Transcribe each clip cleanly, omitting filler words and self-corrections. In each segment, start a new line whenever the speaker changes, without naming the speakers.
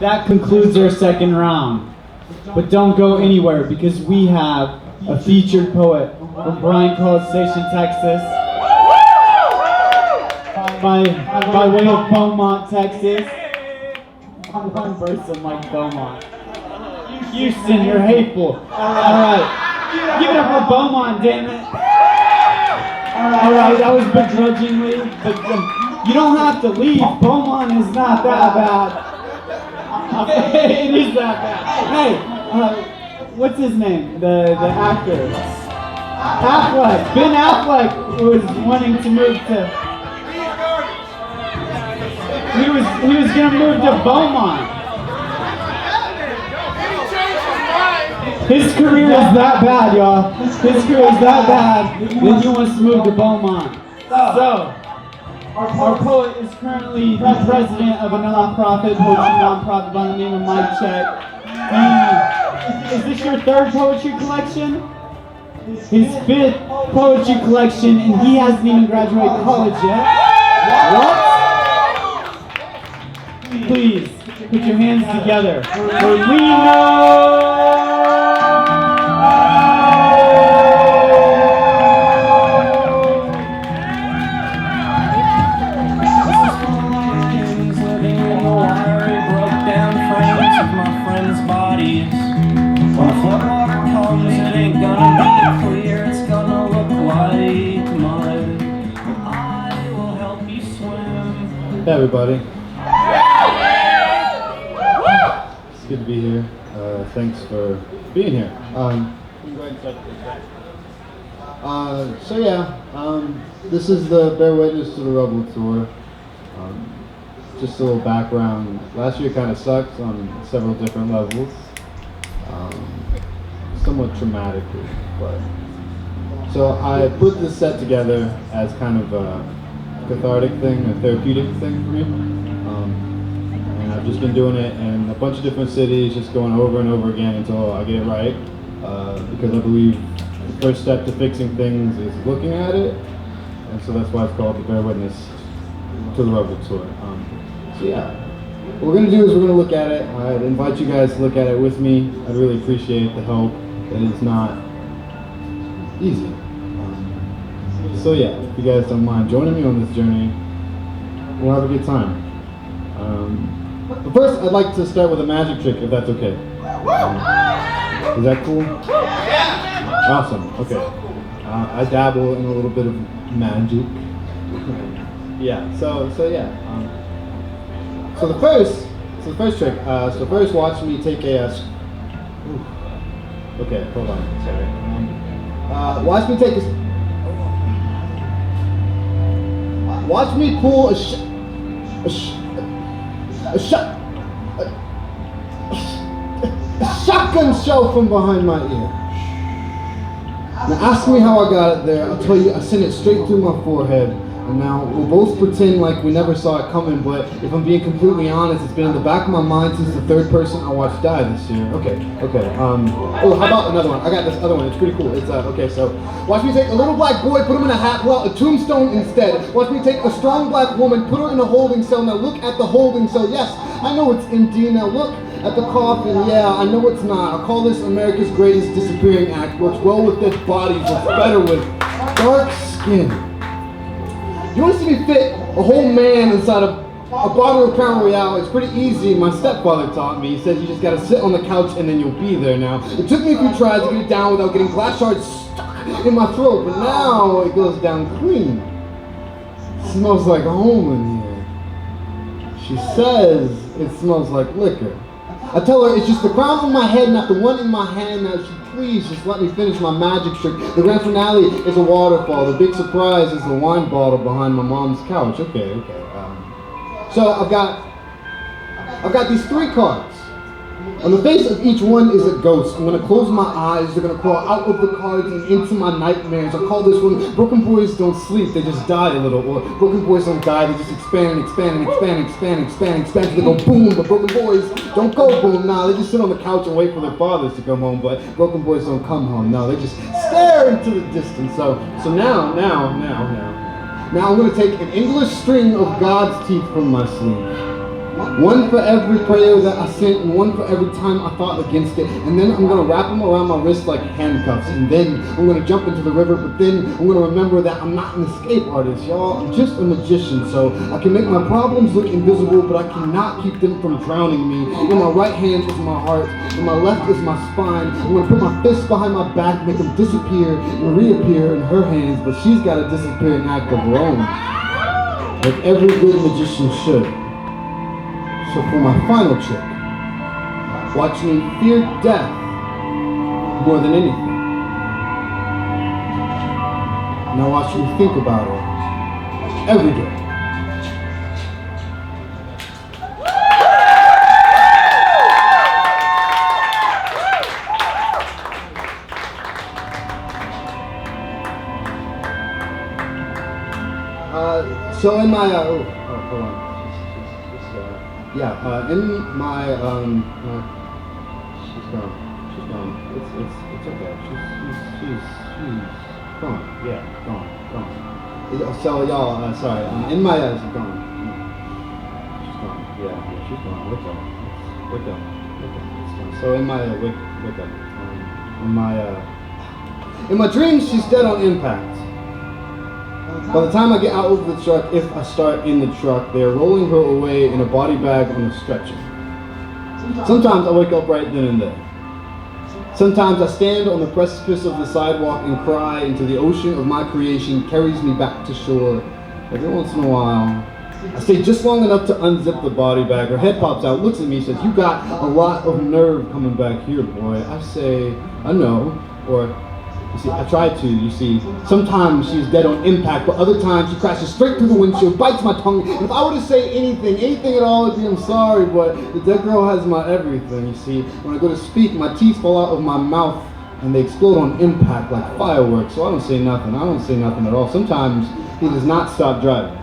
That concludes our second round. But don't go anywhere because we have a featured poet from Bryan College Station, Texas. By way of Beaumont, Texas. One person like Beaumont. Houston, you're hateful. Alright. Give it up for Beaumont, damn it. Alright, that was begrudgingly, but you don't have to leave. Beaumont is not that bad. It is that bad. Hey, what's his name? The actor. Affleck. Ben Affleck was wanting to move to... He was gonna move to Beaumont. His career is that bad, y'all. His career is that bad that he wants to move to Beaumont. So, our poet is currently the president of a poetry nonprofit by the name of Mike Check. Is this your third poetry collection? His fifth poetry collection, and he hasn't even graduated college yet. What? Please, put your hands together for Lino!
Hey everybody, it's good to be here. Thanks for being here. This is the Bear Witness to the Rebel tour. Just a little background. Last year kind of sucked on several different levels, somewhat traumatically. But so I put this set together as kind of a cathartic thing, a therapeutic thing for me, and I've just been doing it in a bunch of different cities, just going over and over again until I get it right, because I believe the first step to fixing things is looking at it, and so that's why it's called the Bear Witness to the Rebel tour. So yeah, what we're going to do is we're going to look at it. I'd invite you guys to look at it with me. I'd really appreciate the help. It is not easy. So yeah, if you guys don't mind joining me on this journey, we'll have a good time. But first, I'd like to start with a magic trick, if that's okay. Is that cool? Yeah. Awesome. Okay. I dabble in a little bit of magic. Yeah. So yeah. So the first trick. So first, watch me take a. Okay, hold on. Sorry. Watch me take a. Watch me pull a shotgun shell from behind my ear. Now ask me how I got it there. I'll tell you, I sent it straight through my forehead. And now we'll both pretend like we never saw it coming, but if I'm being completely honest, it's been in the back of my mind since the third person I watched die this year. Okay. Oh, how about another one? I got this other one. It's pretty cool. It's okay. So, watch me take a little black boy, put him in a hat, pull out a tombstone instead. Watch me take a strong black woman, put her in a holding cell. Now look at the holding cell. Yes, I know it's empty. Now look at the coffin. Yeah, I know it's not. I call this America's Greatest Disappearing Act. Works well with dead bodies. Works better with dark skin. You want to see me fit a whole man inside a bottle of Crown Royale? It's pretty easy. My stepfather taught me. He said you just got to sit on the couch and then you'll be there. Now, it took me a few tries to get it down without getting glass shards stuck in my throat, but now it goes down clean. It smells like home in here. She says it smells like liquor. I tell her it's just the crown on my head, not the one in my hand. Now, please just let me finish my magic trick. The grand finale is a waterfall. The big surprise is the wine bottle behind my mom's couch. Okay. So I've got these 3 cards. On the face of each one is a ghost. I'm gonna close my eyes. They're gonna crawl out of the cards and into my nightmares. I call this one Broken Boys Don't Sleep, They Just Die a Little. Or Broken Boys Don't Die, They Just Expand till they go boom. But Broken Boys don't go boom. Nah, they just sit on the couch and wait for their fathers to come home. But Broken Boys don't come home. No, they just stare into the distance. So now I'm gonna take an endless string of God's teeth from my sleeve. One for every prayer that I sent, and one for every time I thought against it. And then I'm going to wrap them around my wrist like handcuffs. And then I'm going to jump into the river, but then I'm going to remember that I'm not an escape artist, y'all. I'm just a magician, so I can make my problems look invisible, but I cannot keep them from drowning me. In my right hand is my heart, in my left is my spine. I'm going to put my fists behind my back, make them disappear and reappear in her hands, but she's got to disappear in act of her own, like every good magician should. So for my final trick, watch me fear death more than anything. Now watch me think about it every day. So in my, hold on. Yeah, in my, she's gone. It's okay. She's gone. Yeah, gone. So y'all, sorry. In my, she's gone. She's gone. Yeah, she's gone. Wake up. So in my, wake up. In my dreams, she's dead on impact. By the time I get out of the truck, if I start in the truck, they are rolling her away in a body bag on a stretcher. Sometimes I wake up right then and there. Sometimes I stand on the precipice of the sidewalk and cry into the ocean of my creation carries me back to shore. Every once in a while, I stay just long enough to unzip the body bag. Her head pops out, looks at me, says, "You got a lot of nerve coming back here, boy." I say, "I know," or, you see, I try to, you see. Sometimes she's dead on impact, but other times she crashes straight through the windshield, bites my tongue, and if I were to say anything at all, it'd be, "I'm sorry, but the dead girl has my everything," you see. When I go to speak, my teeth fall out of my mouth, and they explode on impact like fireworks, so I don't say nothing at all. Sometimes he does not stop driving.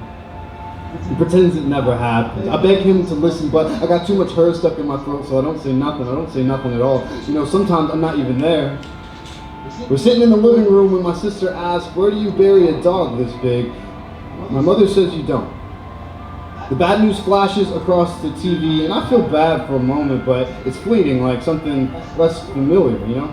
He pretends it never happened. I beg him to listen, but I got too much hair stuck in my throat, so I don't say nothing at all. You know, sometimes I'm not even there. We're sitting in the living room when my sister asks, "Where do you bury a dog this big?" My mother says, "You don't." The bad news flashes across the TV, and I feel bad for a moment, but it's fleeting, like something less familiar, you know?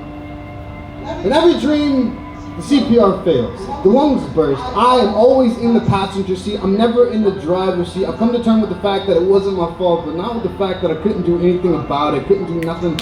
In every dream, the CPR fails. The lungs burst. I am always in the passenger seat. I'm never in the driver's seat. I've come to terms with the fact that it wasn't my fault, but not with the fact that I couldn't do anything about it. Couldn't do nothing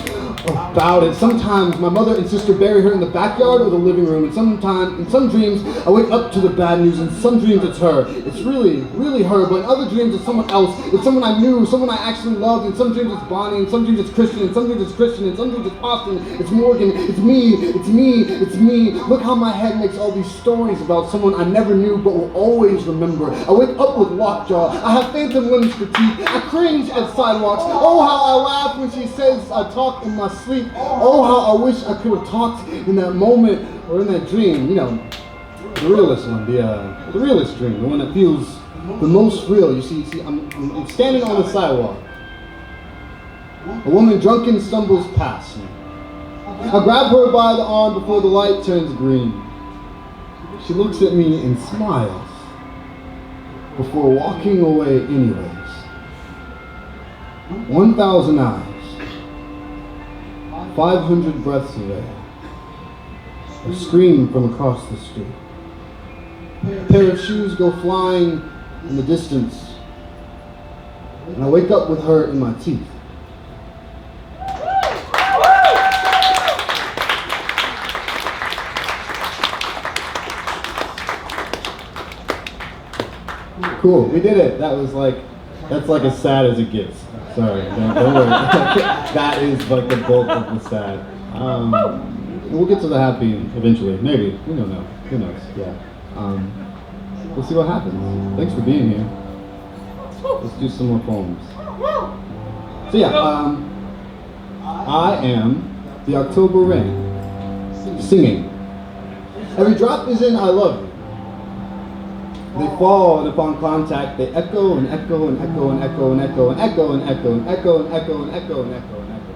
about it. Sometimes my mother and sister bury her in the backyard or the living room, and sometimes, in some dreams, I wake up to the bad news. In some dreams, it's her. It's really, really her. But in other dreams, it's someone else. It's someone I knew, someone I actually loved. In some dreams, it's Bonnie. In some dreams, it's Christian. In some dreams, it's Christian. In some dreams, it's Austin. It's Morgan. It's me. Look how my head makes all these stories about someone I never knew but will always remember. I wake up with lockjaw. I have phantom limbs for teeth. I cringe at sidewalks. Oh, how I laugh when she says I talk in my sleep. Oh, how I wish I could have talked in that moment or in that dream. You know, the realest one, the realest dream, the one that feels the most real. You see, I'm standing on the sidewalk. A woman drunken stumbles past me. I grab her by the arm before the light turns green. She looks at me and smiles before walking away anyways. 1,000 eyes. 500 breaths away. A scream from across the street. A pair of shoes go flying in the distance. And I wake up with her in my teeth. Cool, we did it. That's like as sad as it gets. Sorry, don't worry. That is like the bulk of the sad. We'll get to the happy eventually, maybe. We don't know. Who knows? Yeah. We'll see what happens. Thanks for being here. Let's do some more poems. So yeah, I am the October rain, singing. Every drop is in I love you. They fall, and upon contact, they echo and echo and echo and echo and echo and echo and echo and echo and echo and echo and echo and echo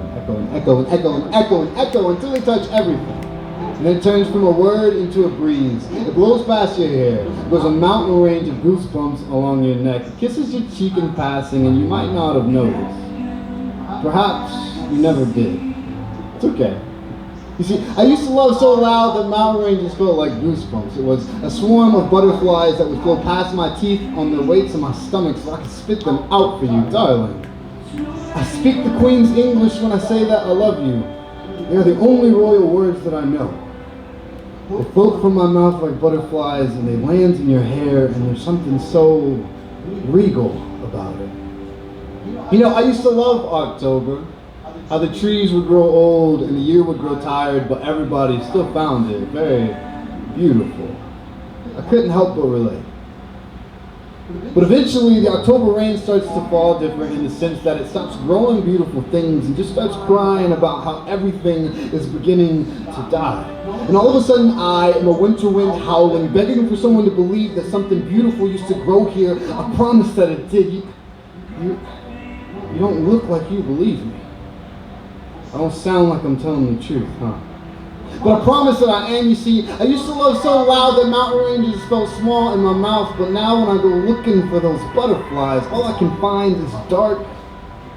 and echo and echo and echo and echo and echo until they touch everything. And it turns from a word into a breeze. It blows past your hair. There's a mountain range of goosebumps along your neck. It kisses your cheek in passing, and you might not have noticed. Perhaps you never did. It's okay. You see, I used to love so loud that mountain ranges felt like goosebumps. It was a swarm of butterflies that would flow past my teeth on their way to my stomach so I could spit them out for you, darling. I speak the Queen's English when I say that I love you. They are the only royal words that I know. They float from my mouth like butterflies and they land in your hair, and there's something so regal about it. You know, I used to love October. How the trees would grow old and the year would grow tired, but everybody still found it very beautiful. I couldn't help but relate. But eventually the October rain starts to fall different in the sense that it stops growing beautiful things and just starts crying about how everything is beginning to die. And all of a sudden I am a winter wind howling, begging for someone to believe that something beautiful used to grow here. I promise that it did. You don't look like you believe me. I don't sound like I'm telling the truth, huh? But I promise that I am. You see, I used to love so loud that mountain ranges felt small in my mouth, but now when I go looking for those butterflies, all I can find is dark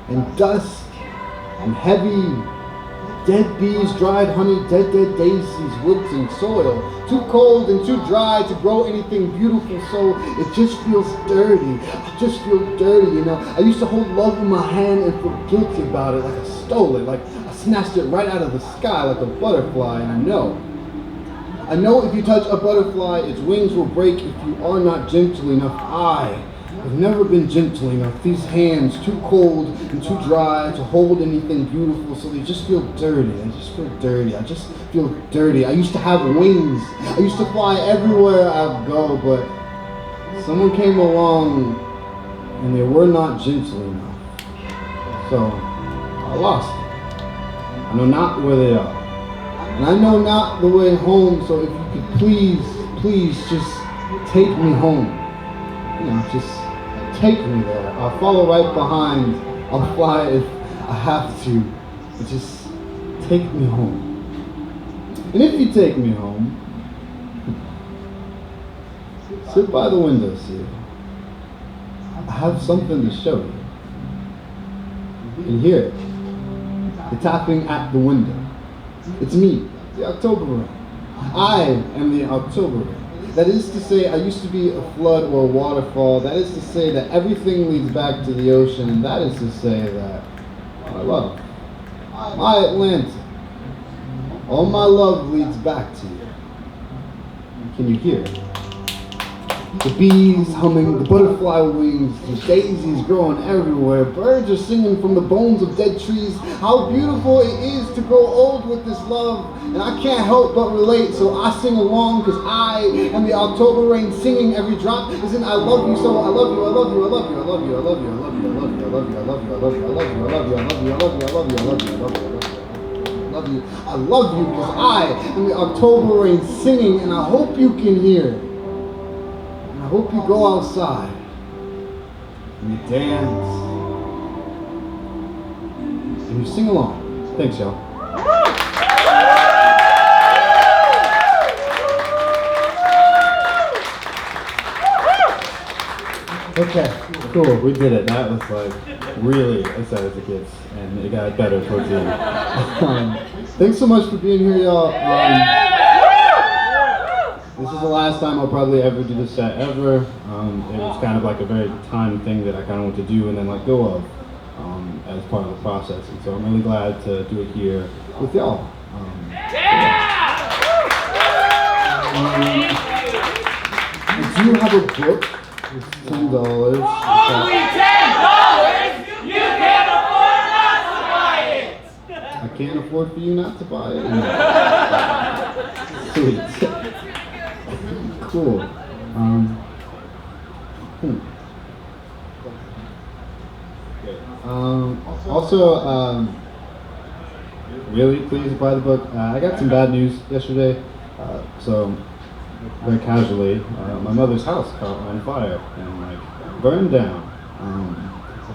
and dust and heavy dead bees, dried honey, dead daisies, wilting soil. Too cold and too dry to grow anything beautiful, so it just feels dirty. I just feel dirty, you know. I used to hold love in my hand and feel guilty about it, like I stole it, like I snatched it right out of the sky like a butterfly, and I know if you touch a butterfly, its wings will break if you are not gentle enough. I have never been gentle enough. These hands, too cold and too dry to hold anything beautiful, so they just feel dirty. I just feel dirty. I just feel dirty. I used to have wings. I used to fly everywhere I go, but someone came along and they were not gentle enough. So I lost them. I know not where they are. And I know not the way home, so if you could please just take me home. You know, just take me there. I'll follow right behind. I'll fly if I have to. But just take me home. And if you take me home, sit by the windowsill. I have something to show you. You can hear it. The tapping at the window. It's me, the October rain. I am the October rain. That is to say, I used to be a flood or a waterfall. That is to say that everything leads back to the ocean. And that is to say that my love, my Atlanta, all my love leads back to you. Can you hear it? The bees humming, the butterfly wings, the daisies growing everywhere. Birds are singing from the bones of dead trees. How beautiful it is to grow old with this love. And I can't help but relate, so I sing along because I am the October rain singing every drop. Isn't I love you so I love you, I love you, I love you, I love you, I love you, I love you, I love you, I love you, I love you, I love you, I love you, I love you, I love you, I love you, I love you, I love you, I love you, I love you, I love you. I love you because I am the October rain singing, and I hope you can hear it. I hope you go outside and you dance and you sing along. Thanks, y'all. Okay, cool. We did it. That was like really excited as a kid, and it got better towards the end. Thanks so much for being here, y'all. This is the last time I'll probably ever do this set ever. It was kind of like a very timed thing that I kind of want to do and then let go of as part of the process. And so I'm really glad to do it here with y'all. I do have a book. It's $10.
Only $10? You can't afford not to buy it!
I can't afford for you not to buy it? Sweet. Cool. Also, really please buy the book. I got some bad news yesterday. So, very casually, my mother's house caught on fire and like burned down.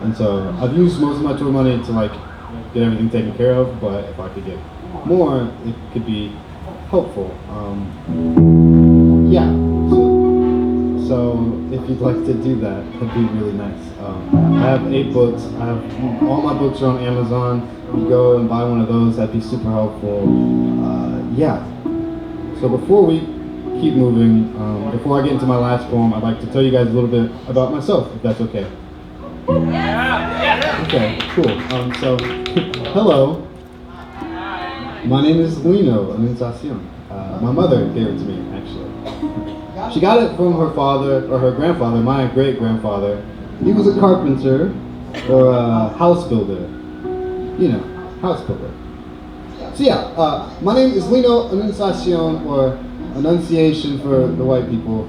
And so I've used most of my tour money to like get everything taken care of. But if I could get more, it could be helpful. Yeah. So if you'd like to do that, that'd be really nice. I have 8 books. All my books are on Amazon. If you go and buy one of those, that'd be super helpful. Yeah. So before we keep moving, before I get into my last poem, I'd like to tell you guys a little bit about myself, if that's okay. Okay, cool. So, hello. My name is Lino, Anunciacion. My mother gave it to me, actually. She got it from her father, or her grandfather, my great-grandfather. He was a carpenter, or a house builder. You know, house builder. So yeah, my name is Lino Anunciacion, or Annunciation for the white people.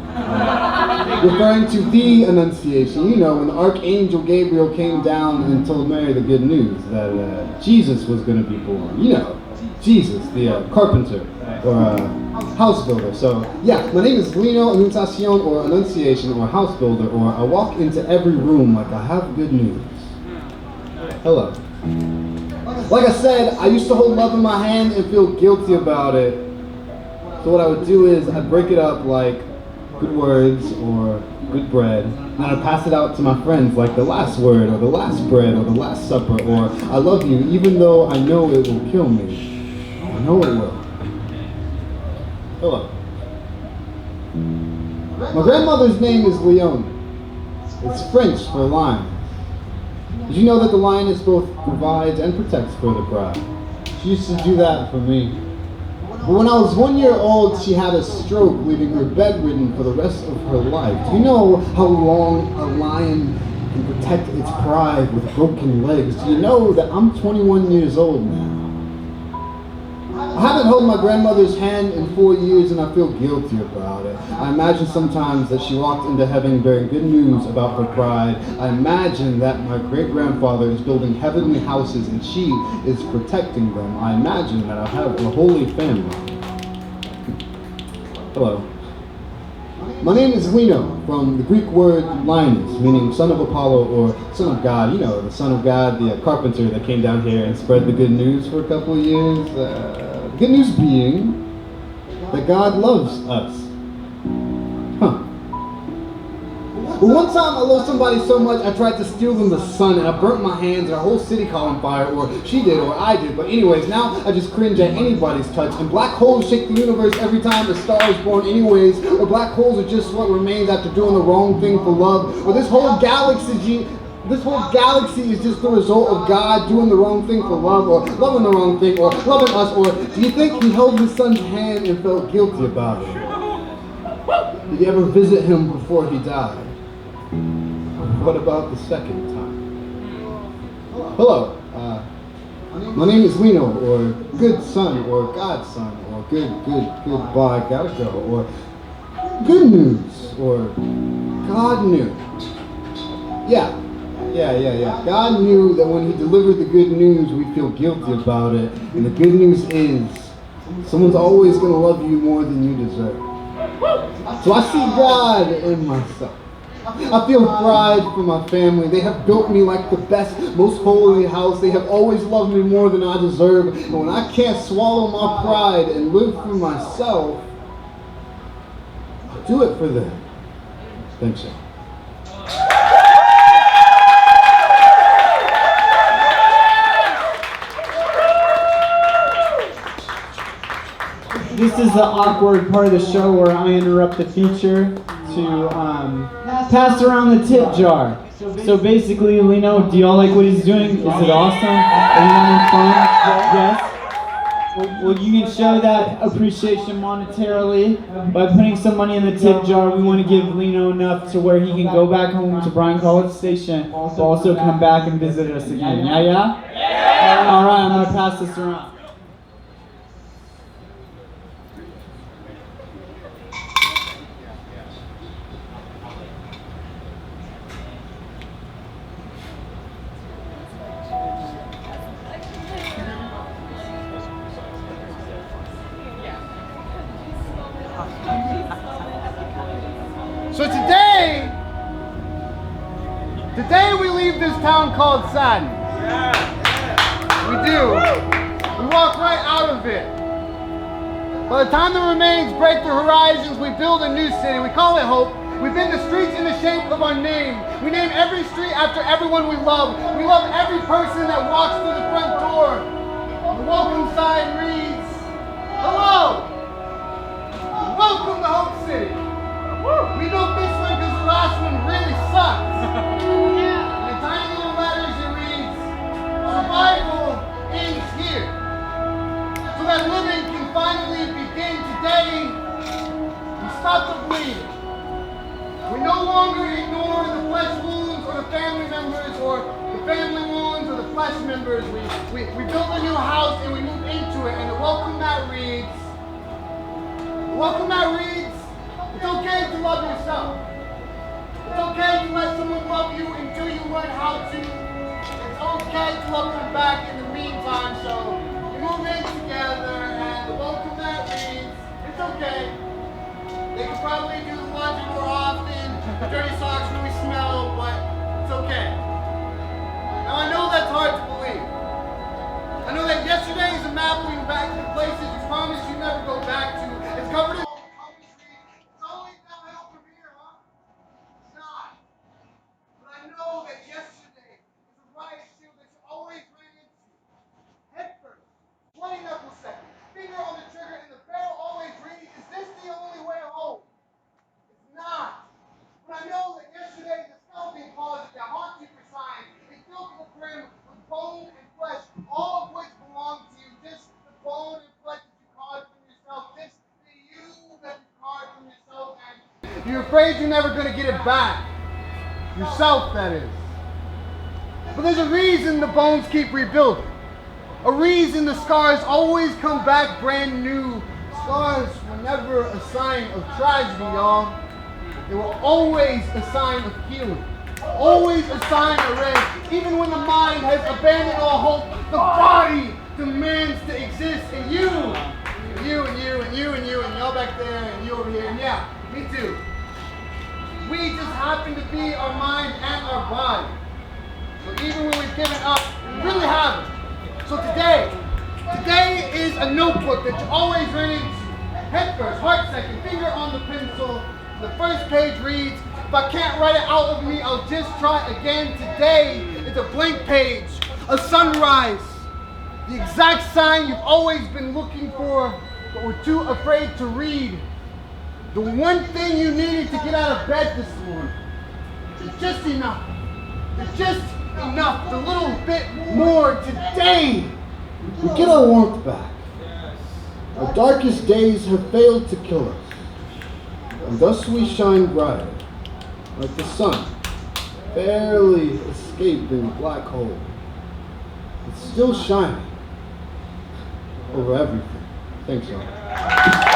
Referring to the Annunciation, you know, when the Archangel Gabriel came down and told Mary the good news that Jesus was going to be born. You know, Jesus, the carpenter, or house builder. So yeah, my name is Lino Anunciacion, or Annunciation, or house builder, or I walk into every room like I have good news. Hello. Like I said, I used to hold love in my hand and feel guilty about it. So what I would do is I'd break it up like good words or good bread, and then I'd pass it out to my friends like the last word or the last bread or the last supper or I love you even though I know it will kill me. I know it will. Hello. My grandmother's name is Leon. It's French for lion. Did you know that the lioness both provides and protects for the bride? She used to do that for me. But when I was 1 year old, she had a stroke, leaving her bedridden for the rest of her life. Do you know how long a lion can protect its pride with broken legs? Do you know that I'm 21 years old now? I haven't held my grandmother's hand in 4 years and I feel guilty about it. I imagine sometimes that she walked into heaven bearing good news about her pride. I imagine that my great-grandfather is building heavenly houses and she is protecting them. I imagine that I have a holy family. Hello. My name is Lino, from the Greek word Linus, meaning son of Apollo or son of God. You know, the son of God, the carpenter that came down here and spread the good news for a couple of years. Good news being that God loves us. Huh. But one time I loved somebody so much I tried to steal them the sun and I burnt my hands and a whole city caught on fire, or she did or I did. But anyways, now I just cringe at anybody's touch, and black holes shake the universe every time a star is born anyways, or black holes are just what remains after doing the wrong thing for love, or this whole galaxy is just the result of God doing the wrong thing for love, or loving the wrong thing, or loving us, or do you think he held his son's hand and felt guilty about it? Did you ever visit him before he died? What about the second time? Hello, my name is Lino, or good son, or God's son, or goodbye, gotta go, or good news, or God knew. Yeah. God knew that when he delivered the good news, we'd feel guilty about it. And the good news is, someone's always going to love you more than you deserve. So I see God in myself. I feel pride for my family. They have built me like the best, most holy house. They have always loved me more than I deserve. And when I can't swallow my pride and live for myself, I'll do it for them. Thanks, y'all.
This is the awkward part of the show where I interrupt the feature to pass around the tip jar. So basically, Lino, do y'all like what he's doing? Is it awesome? Are you having fun? Yes? Well, you can show that appreciation monetarily by putting some money in the tip jar. We want to give Lino enough to where he can go back home to Bryan College Station, but also come back and visit us again. Yeah? All right, I'm going to pass this around.
So today we leave this town called Sadness. We do. We walk right out of it. By the time the remains break the horizons, we build a new city. We call it hope. We bend the streets in the shape of our name. We name every street after everyone we love. We love every person that walks through the front door. The welcome sign reads, "Hello! Welcome to Hope City." We built this one because the last one really sucks. In tiny little letters it reads, "Survival ends here." So that living can finally begin today. We stop the bleeding. We no longer ignore the flesh wounds or the family members or the family wounds or the flesh members. We build a new house and we move into it. And the welcome mat reads, "It's okay to love yourself. It's okay to let someone love you until you learn how to. It's okay to love them back in the meantime." So we move in together and the welcome mat reads, "It's okay. They could probably do the laundry more often, the dirty socks really smell, but it's okay." Now I know that's hard to believe. I know that yesterday is a map leading back to the places you promised you'd never go back to. It's covered in it's only downhill from here, huh? It's not. But I know that yesterday is a riot shield that you always ran into. Head first, bloody knuckle second, finger on the trigger, and the barrel always reading, "Is this the only way home?" It's not. But I know that yesterday the skeleton closet that haunts you for signs is filled to the brim with bone and flesh, all of which belong to you. Just the bone and flesh that you carved from yourself, just the you that you carved from yourself, and you're afraid you're never going to get it back. Yourself, that is. But there's a reason the bones keep rebuilding. A reason the scars always come back brand new. Scars were never a sign of tragedy, y'all. They were always a sign of healing. Always a sign of rest. Even when the mind has abandoned all hope, the body demands to exist. And you, and you, and you, and you, and you, and y'all back there, and you over here, and yeah, me too. We just happen to be our mind and our body. So even when we've given up, we really haven't. So today is a notebook that you always run into. Head first, heart second, finger on the pencil. The first page reads, "If I can't write it out of me, I'll just try again." Today is a blank page, a sunrise, the exact sign you've always been looking for, but were too afraid to read. The one thing you needed to get out of bed this morning. Just enough. Just enough. The little bit more today.
We get our warmth back. Our darkest days have failed to kill us. And thus we shine brighter, like the sun, barely escaping a black hole. It's still shining over everything. Thanks, y'all.